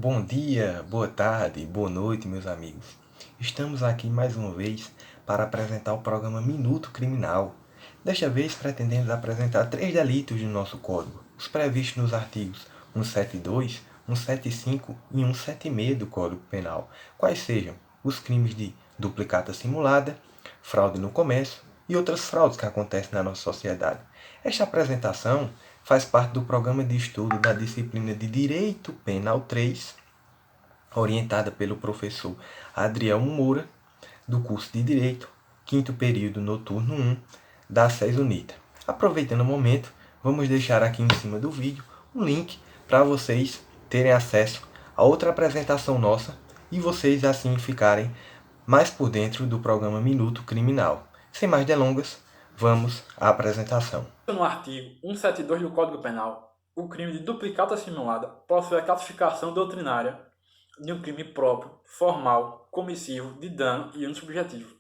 Bom dia, boa tarde, boa noite, meus amigos. Estamos aqui mais uma vez para apresentar o programa Minuto Criminal. Desta vez pretendemos apresentar 3 delitos do nosso Código, os previstos nos artigos 172, 175 e 176 do Código Penal, quais sejam os crimes de duplicata simulada, fraude no comércio e outras fraudes que acontecem na nossa sociedade. Esta apresentação faz parte do programa de estudo da disciplina de Direito Penal 3, orientada pelo professor Adriel Moura, do curso de Direito, quinto período noturno 1, da SES UNITA. Aproveitando o momento, vamos deixar aqui em cima do vídeo um link para vocês terem acesso a outra apresentação nossa e vocês assim ficarem mais por dentro do programa Minuto Criminal. Sem mais delongas, vamos à apresentação. No artigo 172 do Código Penal, o crime de duplicata simulada possui a classificação doutrinária de um crime próprio, formal, comissivo, de dano e unisubjetivo.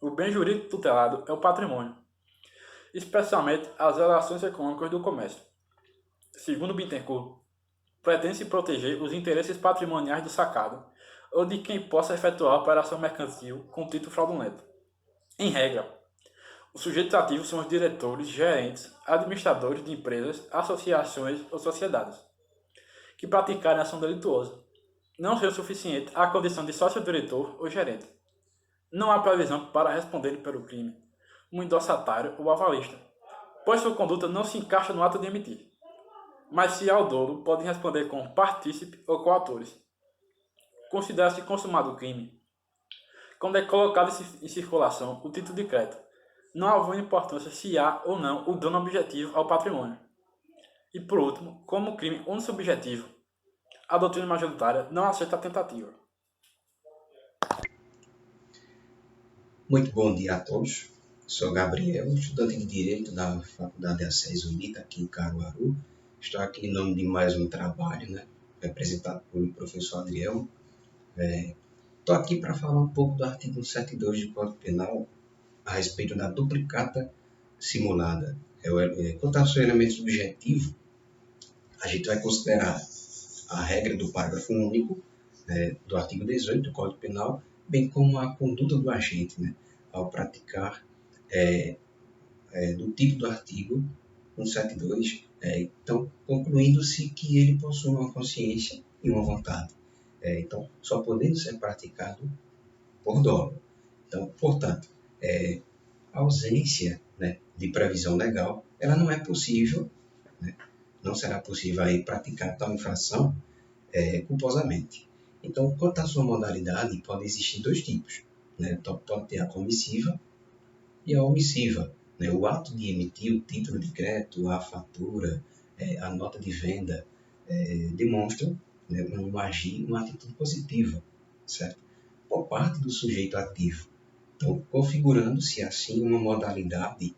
O bem jurídico tutelado é o patrimônio, especialmente as relações econômicas do comércio. Segundo Bittencourt, pretende-se proteger os interesses patrimoniais do sacado ou de quem possa efetuar a operação mercantil com título fraudulento. Em regra, os sujeitos ativos são os diretores, gerentes, administradores de empresas, associações ou sociedades que praticarem ação delituosa, não sendo suficiente a condição de sócio-diretor ou gerente. Não há previsão para responderem pelo crime um endossatário ou avalista, pois sua conduta não se encaixa no ato de emitir. Mas se há o dolo, podem responder como partícipe ou coautores. Considera-se consumado o crime quando é colocado em circulação o título de crédito, não havendo importância se há ou não o dano objetivo ao patrimônio. E por último, como crime unissubjetivo, a doutrina majoritária não aceita a tentativa. Muito bom dia a todos. Sou Gabriel, estudante de Direito da Faculdade ACES UNITA, aqui em Caruaru. Estou aqui em nome de mais um trabalho, representado pelo professor Adriel. Estou aqui para falar um pouco do artigo 172 do Código Penal a respeito da duplicata simulada. Quanto ao seu elemento subjetivo, a gente vai considerar a regra do parágrafo único do artigo 18 do Código Penal, bem como a conduta do agente ao praticar do tipo do artigo 172, então concluindo-se que ele possui uma consciência e uma vontade. Então, só podendo ser praticado por dolo. Então, portanto, a ausência de previsão legal, ela não é possível, não será possível aí praticar tal infração culposamente. Então, quanto à sua modalidade, pode existir dois tipos. Então, pode ter a comissiva e a omissiva. O ato de emitir o título de crédito, a fatura, a nota de venda, demonstram um agir, uma atitude positiva, certo? Por parte do sujeito ativo. Então, configurando-se assim uma modalidade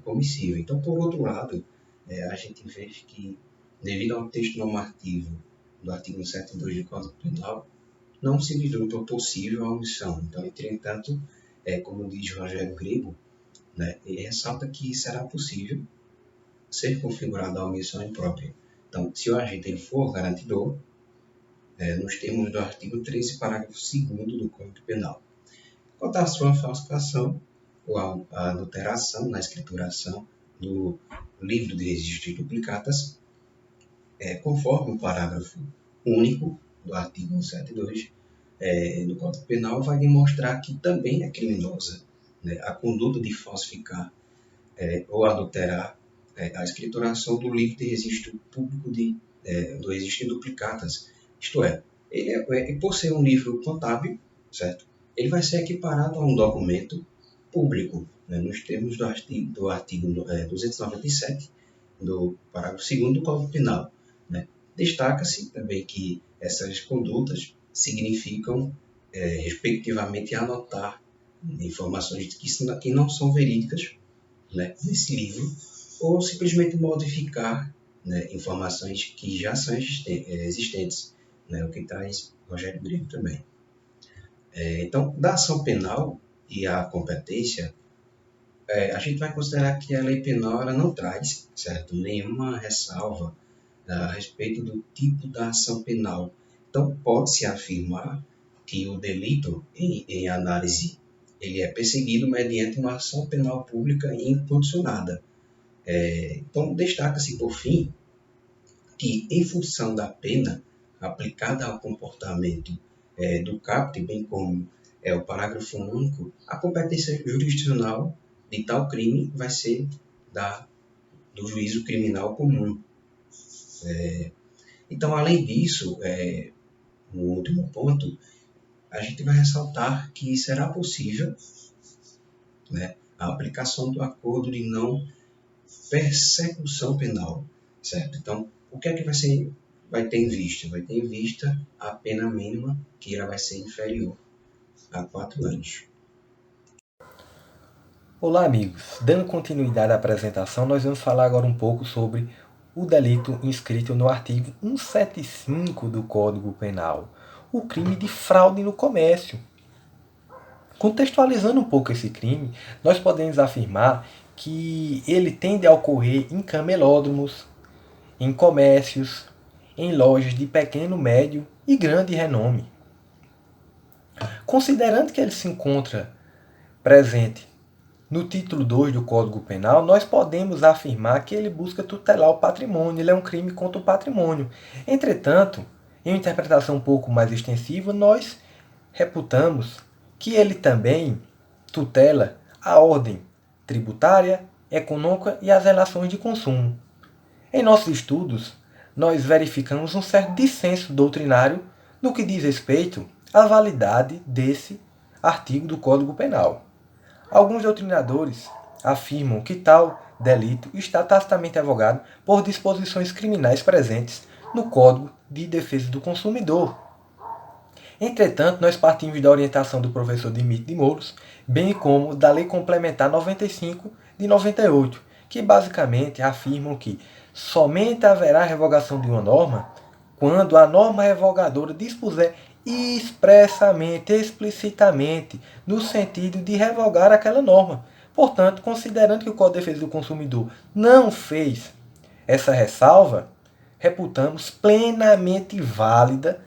comissiva. Então, por outro lado, a gente vê que, devido ao texto normativo do artigo 172 do Código Penal, não se vislumbra possível a omissão. Então, entretanto, como diz Rogério Grego, ele ressalta que será possível ser configurada a omissão imprópria. Então, se o agente for garantidor, nos termos do artigo 13, parágrafo 2º do Código Penal. Quanto à sua falsificação ou a adulteração na escrituração do livro de registro de duplicatas, conforme o parágrafo único do artigo 172 do Código Penal, vai demonstrar que também é criminosa a conduta de falsificar ou adulterar a escrituração do livro de registro público do registro de duplicatas. Isto é, por ser um livro contábil, certo? Ele vai ser equiparado a um documento público, nos termos do artigo 297 do parágrafo 2º do Código Penal. Destaca-se também que essas condutas significam, respectivamente, anotar informações que não são verídicas nesse livro, ou simplesmente modificar informações que já são existentes, o que traz Rogério Grego também. Então, da ação penal e a competência, a gente vai considerar que a lei penal ela não traz, certo, nenhuma ressalva a respeito do tipo da ação penal Então, pode-se afirmar que o delito, em análise, ele é perseguido mediante uma ação penal pública incondicionada. Então, destaca-se, por fim, que, em função da pena aplicada ao comportamento do caput, bem como o parágrafo único, a competência jurisdicional de tal crime vai ser do juízo criminal comum. Então, além disso, no último ponto, a gente vai ressaltar que será possível, né, a aplicação do acordo de não persecução penal, certo? Então, o que é que vai ter em vista? Vai ter em vista a pena mínima, que ela vai ser inferior a 4 anos. Olá, amigos. Dando continuidade à apresentação, nós vamos falar agora um pouco sobre o delito inscrito no artigo 175 do Código Penal, o crime de fraude no comércio. Contextualizando um pouco esse crime, nós podemos afirmar que ele tende a ocorrer em camelódromos, em comércios, em lojas de pequeno, médio e grande renome. Considerando que ele se encontra presente no título 2 do Código Penal, nós podemos afirmar que ele busca tutelar o patrimônio, ele é um crime contra o patrimônio. Entretanto, em uma interpretação um pouco mais extensiva, nós reputamos que ele também tutela a ordem tributária, econômica e as relações de consumo. Em nossos estudos, nós verificamos um certo dissenso doutrinário no que diz respeito à validade desse artigo do Código Penal. Alguns doutrinadores afirmam que tal delito está tacitamente avogado por disposições criminais presentes no Código de Defesa do Consumidor. Entretanto, nós partimos da orientação do professor Dimito de Mouros, bem como da Lei Complementar 95 de 98, que basicamente afirmam que somente haverá revogação de uma norma quando a norma revogadora dispuser expressamente, explicitamente, no sentido de revogar aquela norma. Portanto, considerando que o Código de Defesa do Consumidor não fez essa ressalva, reputamos plenamente válida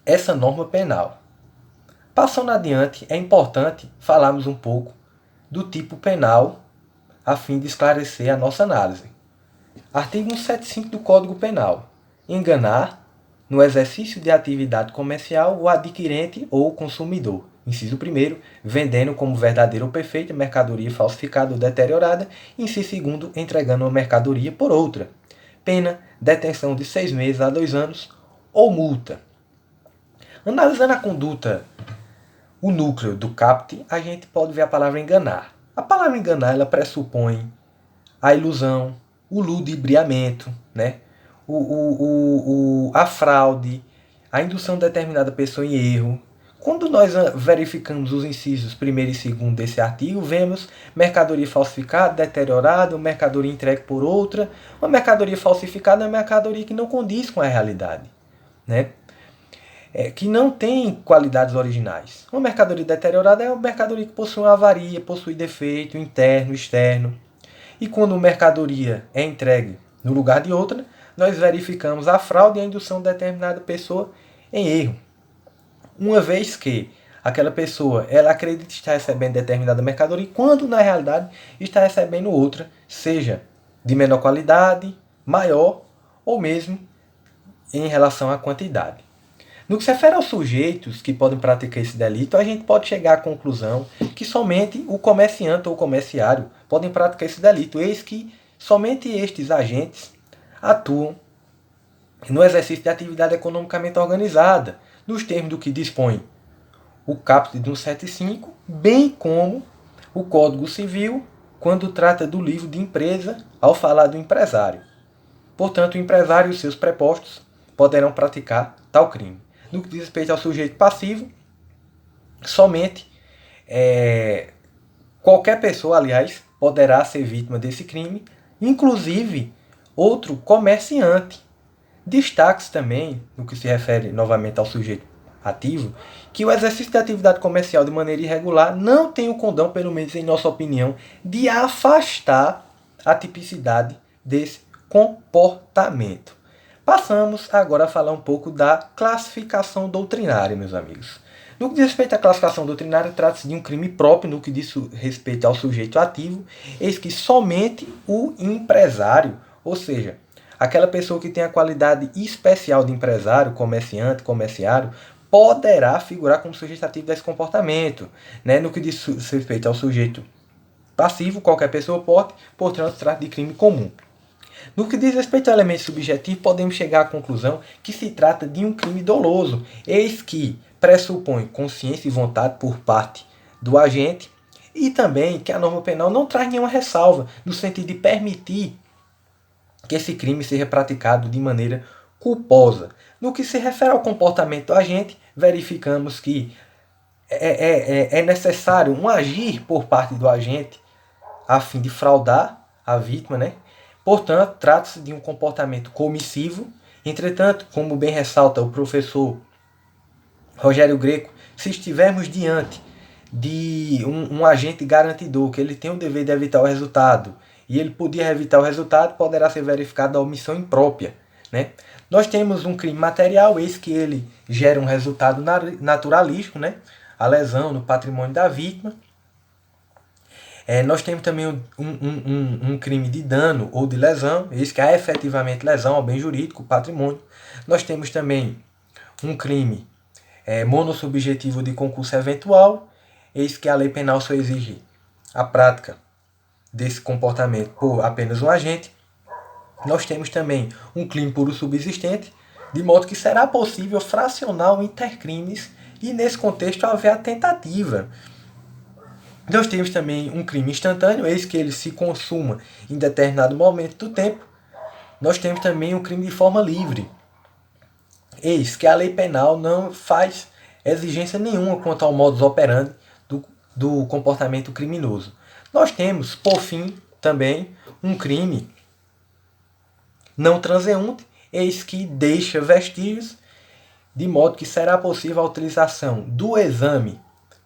essa norma penal. Passando adiante, é importante falarmos um pouco do tipo penal a fim de esclarecer a nossa análise. Artigo 175 do Código Penal. Enganar, no exercício de atividade comercial, o adquirente ou o consumidor. Inciso 1º, vendendo como verdadeira ou perfeita mercadoria falsificada ou deteriorada. Inciso 2º, entregando uma mercadoria por outra. Pena, detenção de 6 meses a 2 anos ou multa. Analisando a conduta, o núcleo do caput, a gente pode ver a palavra enganar. A palavra enganar, ela pressupõe a ilusão, o ludibriamento, né? A fraude, a indução de determinada pessoa em erro. Quando nós verificamos os incisos 1º e 2º desse artigo, vemos mercadoria falsificada, deteriorada, mercadoria entregue por outra. Uma mercadoria falsificada é uma mercadoria que não condiz com a realidade, né? Que não tem qualidades originais. Uma mercadoria deteriorada é uma mercadoria que possui uma avaria, possui defeito interno, externo. E quando uma mercadoria é entregue no lugar de outra, nós verificamos a fraude e a indução de determinada pessoa em erro. Uma vez que aquela pessoa ela acredita estar recebendo determinada mercadoria, quando na realidade está recebendo outra, seja de menor qualidade, maior ou mesmo em relação à quantidade. No que se refere aos sujeitos que podem praticar esse delito, a gente pode chegar à conclusão que somente o comerciante ou o comerciário podem praticar esse delito, eis que somente estes agentes atuam no exercício de atividade economicamente organizada, nos termos do que dispõe o caput de 175, bem como o Código Civil, quando trata do livro de empresa, ao falar do empresário. Portanto, o empresário e os seus prepostos poderão praticar tal crime. No que diz respeito ao sujeito passivo, somente qualquer pessoa, aliás, poderá ser vítima desse crime, inclusive outro comerciante. Destaque-se também, no que se refere novamente ao sujeito ativo, que o exercício de atividade comercial de maneira irregular não tem o condão, pelo menos em nossa opinião, de afastar a tipicidade desse comportamento. Passamos agora a falar um pouco da classificação doutrinária, meus amigos. No que diz respeito à classificação doutrinária, trata-se de um crime próprio no que diz respeito ao sujeito ativo, eis que somente o empresário, ou seja, aquela pessoa que tem a qualidade especial de empresário, comerciante, comerciário, poderá figurar como sujeito ativo desse comportamento. Né? No que diz respeito ao sujeito passivo, qualquer pessoa pode, portanto, trata de crime comum. No que diz respeito ao elemento subjetivo, podemos chegar à conclusão que se trata de um crime doloso, eis que pressupõe consciência e vontade por parte do agente e também que a norma penal não traz nenhuma ressalva no sentido de permitir que esse crime seja praticado de maneira culposa. No que se refere ao comportamento do agente, verificamos que é necessário um agir por parte do agente a fim de fraudar a vítima, né? Portanto, trata-se de um comportamento comissivo. Entretanto, como bem ressalta o professor Rogério Greco, se estivermos diante de um agente garantidor, que ele tem o dever de evitar o resultado, e ele podia evitar o resultado, poderá ser verificada a omissão imprópria. Né? Nós temos um crime material, eis que ele gera um resultado naturalístico, né? A lesão no patrimônio da vítima. Nós temos também um crime de dano ou de lesão, eis que há efetivamente lesão ao bem jurídico, patrimônio. Nós temos também um crime monossubjetivo de concurso eventual, eis que a lei penal só exige a prática desse comportamento por apenas um agente. Nós temos também um crime puro subsistente, de modo que será possível fracionar o intercrimes e, nesse contexto, haver a tentativa. Nós temos também um crime instantâneo, eis que ele se consuma em determinado momento do tempo. Nós temos também um crime de forma livre, eis que a lei penal não faz exigência nenhuma quanto ao modus operandi do comportamento criminoso. Nós temos, por fim, também um crime não transeunte, eis que deixa vestígios, de modo que será possível a utilização do exame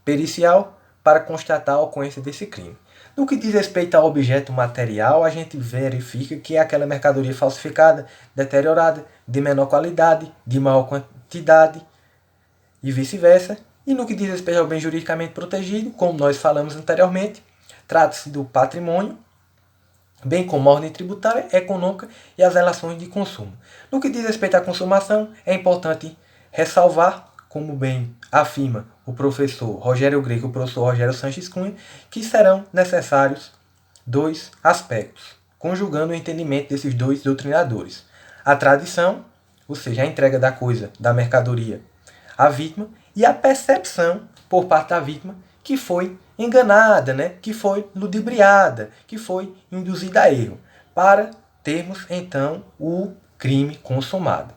pericial para constatar a ocorrência desse crime. No que diz respeito ao objeto material, a gente verifica que é aquela mercadoria falsificada, deteriorada, de menor qualidade, de maior quantidade e vice-versa. E no que diz respeito ao bem juridicamente protegido, como nós falamos anteriormente, trata-se do patrimônio, bem como a ordem tributária, econômica e as relações de consumo. No que diz respeito à consumação, é importante ressalvar, como bem afirma o professor Rogério Greco e o professor Rogério Sanches Cunha, que serão necessários dois aspectos, conjugando o entendimento desses dois doutrinadores. A tradição, ou seja, a entrega da coisa, da mercadoria à vítima, e a percepção por parte da vítima que foi enganada, né? Que foi ludibriada, que foi induzida a erro, para termos então o crime consumado.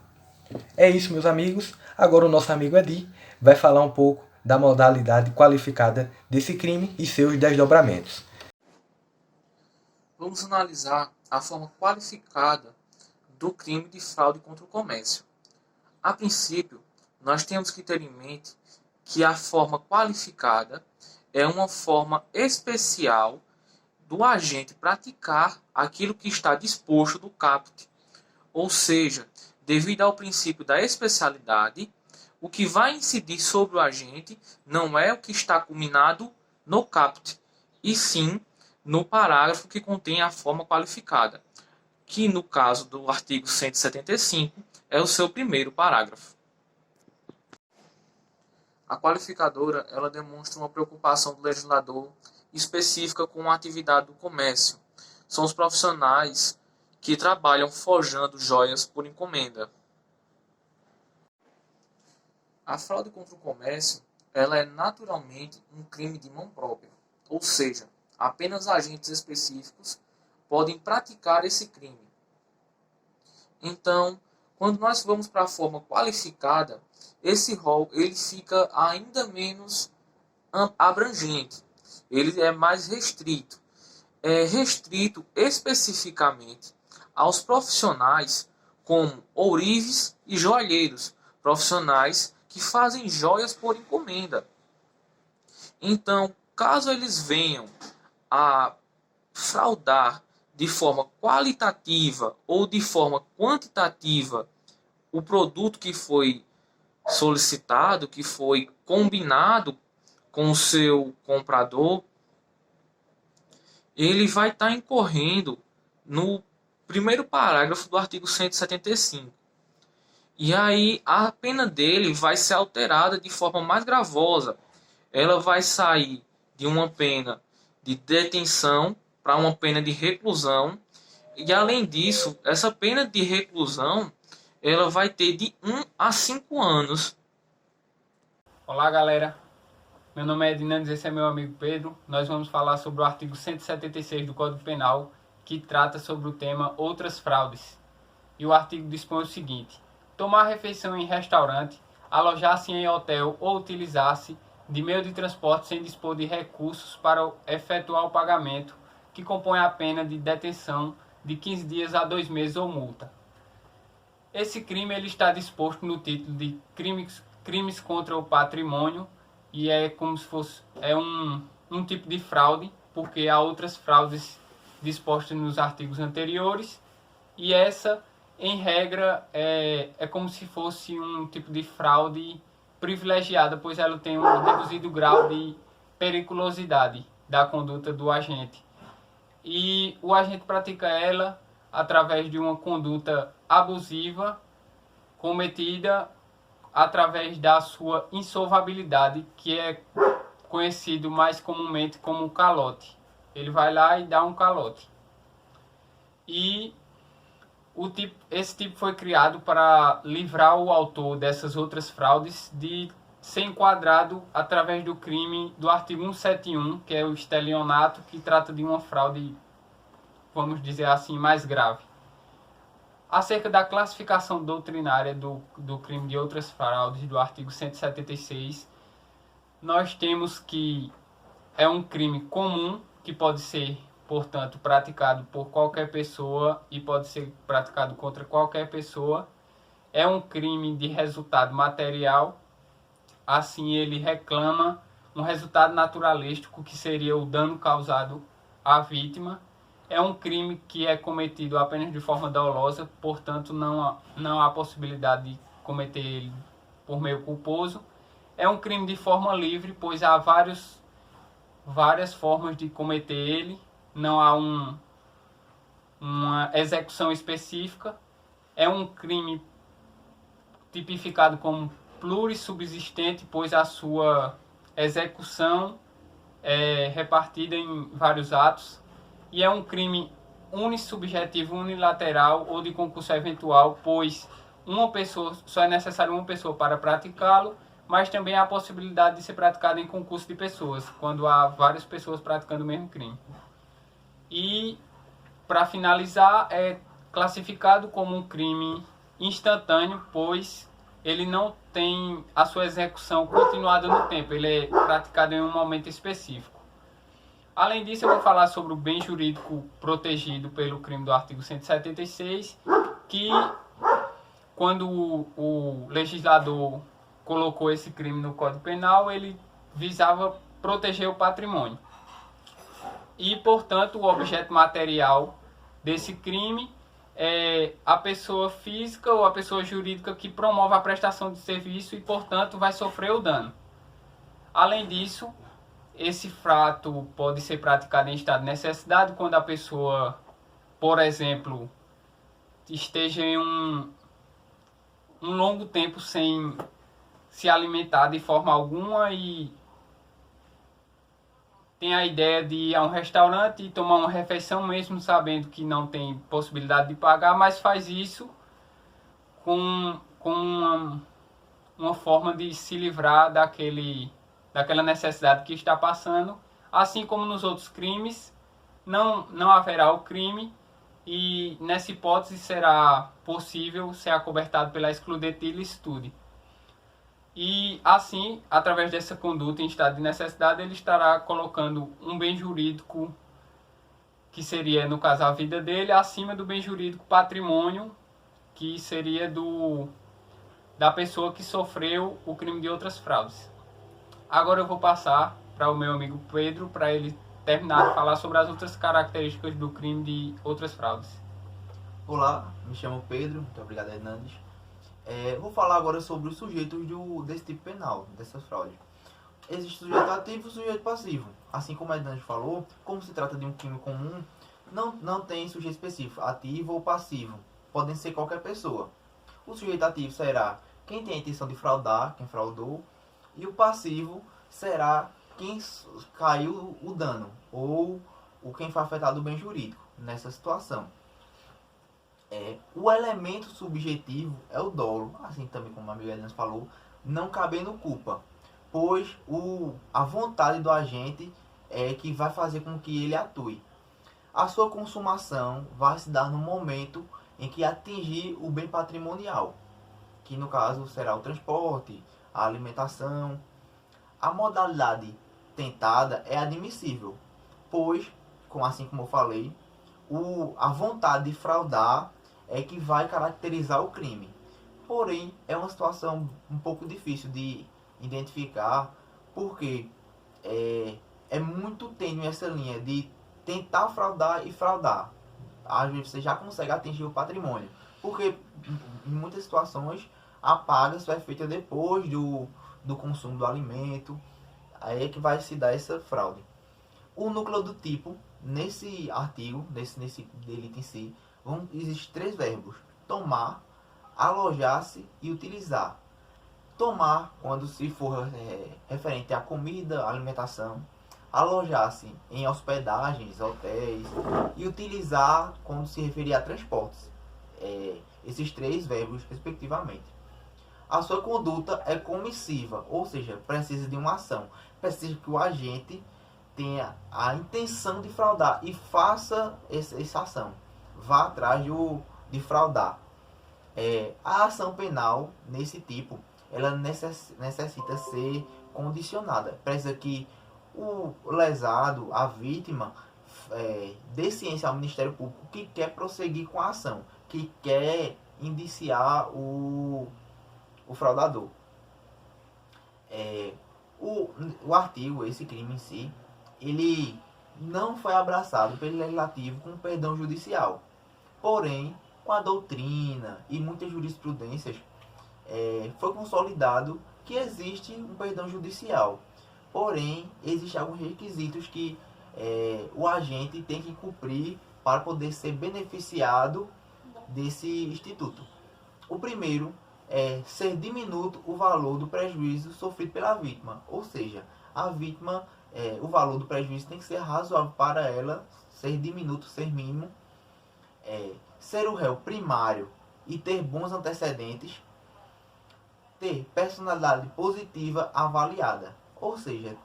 É isso, meus amigos. Agora o nosso amigo Edi vai falar um pouco da modalidade qualificada desse crime e seus desdobramentos. Vamos analisar a forma qualificada do crime de fraude contra o comércio. A princípio, nós temos que ter em mente que a forma qualificada é uma forma especial do agente praticar aquilo que está disposto do caput. Ou seja, devido ao princípio da especialidade, o que vai incidir sobre o agente não é o que está culminado no caput, e sim no parágrafo que contém a forma qualificada, que no caso do artigo 175 é o seu primeiro parágrafo. A qualificadora ela demonstra uma preocupação do legislador específica com a atividade do comércio. São os profissionais que trabalham forjando joias por encomenda. A fraude contra o comércio ela é naturalmente um crime de mão própria, ou seja, apenas agentes específicos podem praticar esse crime. Então, quando nós vamos para a forma qualificada, esse rol ele fica ainda menos abrangente, ele é mais restrito. É restrito especificamente aos profissionais como ourives e joalheiros, profissionais que fazem joias por encomenda. Então, caso eles venham a fraudar de forma qualitativa ou de forma quantitativa o produto que foi solicitado, que foi combinado com o seu comprador, ele vai estar incorrendo no primeiro parágrafo do artigo 175. E aí a pena dele vai ser alterada de forma mais gravosa. Ela vai sair de uma pena de detenção para uma pena de reclusão. E além disso, essa pena de reclusão, ela vai ter de 1 a 5 anos. Olá, galera. Meu nome é Edinandes, esse é meu amigo Pedro. Nós vamos falar sobre o artigo 176 do Código Penal, que trata sobre o tema outras fraudes. E o artigo dispõe o seguinte: tomar refeição em restaurante, alojar-se em hotel ou utilizar-se de meio de transporte sem dispor de recursos para efetuar o pagamento, que compõe a pena de detenção de 15 dias a 2 meses ou multa. Esse crime ele está disposto no título de crimes contra o patrimônio e é como se fosse um tipo de fraude, porque há outras fraudes dispostas nos artigos anteriores, e essa, em regra, é como se fosse um tipo de fraude privilegiada, pois ela tem um reduzido grau de periculosidade da conduta do agente. E o agente pratica ela através de uma conduta abusiva cometida através da sua insolvabilidade, que é conhecido mais comumente como calote. Ele vai lá e dá um calote. E esse tipo foi criado para livrar o autor dessas outras fraudes de ser enquadrado através do crime do artigo 171, que é o estelionato, que trata de uma fraude, vamos dizer assim, mais grave. Acerca da classificação doutrinária do crime de outras fraudes do artigo 176, nós temos que é um crime comum, que pode ser, portanto, praticado por qualquer pessoa e pode ser praticado contra qualquer pessoa. É um crime de resultado material, assim ele reclama um resultado naturalístico, que seria o dano causado à vítima. É um crime que é cometido apenas de forma dolosa, portanto não há possibilidade de cometer ele por meio culposo. É um crime de forma livre, pois há várias formas de cometer ele, não há uma execução específica. É um crime tipificado como plurissubsistente, pois a sua execução é repartida em vários atos. E é um crime unissubjetivo, unilateral ou de concurso eventual, pois só é necessário uma pessoa para praticá-lo, mas também há a possibilidade de ser praticado em concurso de pessoas, quando há várias pessoas praticando o mesmo crime. E, para finalizar, é classificado como um crime instantâneo, pois ele não tem a sua execução continuada no tempo, ele é praticado em um momento específico. Além disso, eu vou falar sobre o bem jurídico protegido pelo crime do artigo 176, que quando o legislador colocou esse crime no Código Penal, ele visava proteger o patrimônio. E, portanto, o objeto material desse crime é a pessoa física ou a pessoa jurídica que promove a prestação de serviço e, portanto, vai sofrer o dano. Além disso, esse fato pode ser praticado em estado de necessidade quando a pessoa, por exemplo, esteja em um longo tempo sem se alimentar de forma alguma e tem a ideia de ir a um restaurante e tomar uma refeição mesmo sabendo que não tem possibilidade de pagar, mas faz isso com uma forma de se livrar daquela necessidade que está passando. Assim como nos outros crimes, não haverá o crime e nessa hipótese será possível ser acobertado pela excludente licitude. E assim, através dessa conduta em estado de necessidade, ele estará colocando um bem jurídico, que seria, no caso, a vida dele, acima do bem jurídico patrimônio, que seria da pessoa que sofreu o crime de outras fraudes. Agora eu vou passar para o meu amigo Pedro, para ele terminar de falar sobre as outras características do crime de outras fraudes. Olá, me chamo Pedro, muito obrigado, Hernandes. Vou falar agora sobre os sujeitos desse tipo penal, dessas fraudes. Existe o sujeito ativo e o sujeito passivo. Assim como a Edna falou, como se trata de um crime comum, não tem sujeito específico, ativo ou passivo. Podem ser qualquer pessoa. O sujeito ativo será quem tem a intenção de fraudar, quem fraudou, e o passivo será quem caiu o dano, ou quem foi afetado o bem jurídico nessa situação. O elemento subjetivo é o dolo, assim também como a amiga Edna falou, não cabendo culpa, pois a vontade do agente é que vai fazer com que ele atue. A sua consumação vai se dar no momento em que atingir o bem patrimonial, que no caso será o transporte, a alimentação. A modalidade tentada é admissível, pois, assim como eu falei, a vontade de fraudar é que vai caracterizar o crime. Porém, é uma situação um pouco difícil de identificar, porque é muito tênue essa linha de tentar fraudar e fraudar. Às vezes você já consegue atingir o patrimônio, porque em muitas situações a paga só é feita depois do consumo do alimento. Aí é que vai se dar essa fraude. O núcleo do tipo, nesse artigo, nesse delito em si, existem 3 verbos: tomar, alojar-se e utilizar. Tomar, quando se for referente à comida, alimentação. Alojar-se em hospedagens, hotéis. E utilizar, quando se referir a transportes. Esses 3 verbos, respectivamente. A sua conduta é comissiva, ou seja, precisa de uma ação. Precisa que o agente tenha a intenção de fraudar e faça essa ação. Vá atrás de fraudar. A ação penal, nesse tipo, ela necessita ser condicionada. Precisa que o lesado, a vítima, dê ciência ao Ministério Público que quer prosseguir com a ação, que quer indiciar o fraudador. O artigo, esse crime em si, ele não foi abraçado pelo legislativo com perdão judicial. Porém, com a doutrina e muitas jurisprudências, foi consolidado que existe um perdão judicial. Porém, existem alguns requisitos que o agente tem que cumprir para poder ser beneficiado desse instituto. O primeiro é ser diminuto o valor do prejuízo sofrido pela vítima. Ou seja, a vítima, o valor do prejuízo tem que ser razoável para ela, ser diminuto, ser mínimo. Ser o réu primário e ter bons antecedentes. Ter personalidade positiva avaliada. Ou seja,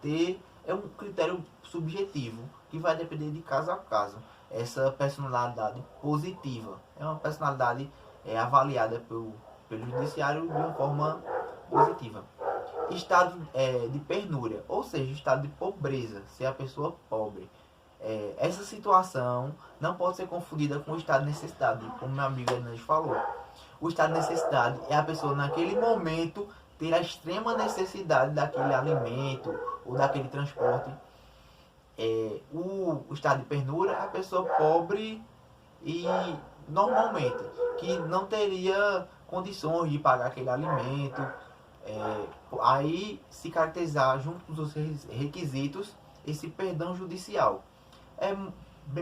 é um critério subjetivo que vai depender de caso a caso. Essa personalidade positiva é uma personalidade avaliada pelo judiciário de uma forma positiva. Estado de penúria, ou seja, estado de pobreza, ser a pessoa pobre. Essa situação não pode ser confundida com o estado de necessidade, como meu amigo Hernandes falou. O estado de necessidade é a pessoa naquele momento ter a extrema necessidade daquele alimento ou daquele transporte. O estado de penúria é a pessoa pobre e normalmente que não teria condições de pagar aquele alimento. Aí se caracterizar junto dos requisitos esse perdão judicial.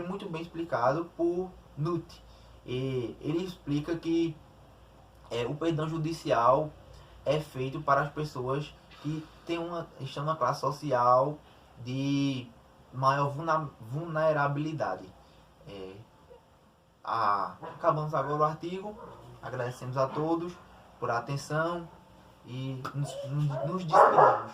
Muito bem explicado por Nutt. Ele explica que o perdão judicial é feito para as pessoas que estão na classe social de maior vulnerabilidade. Acabamos agora o artigo. Agradecemos a todos por a atenção e nos despedimos.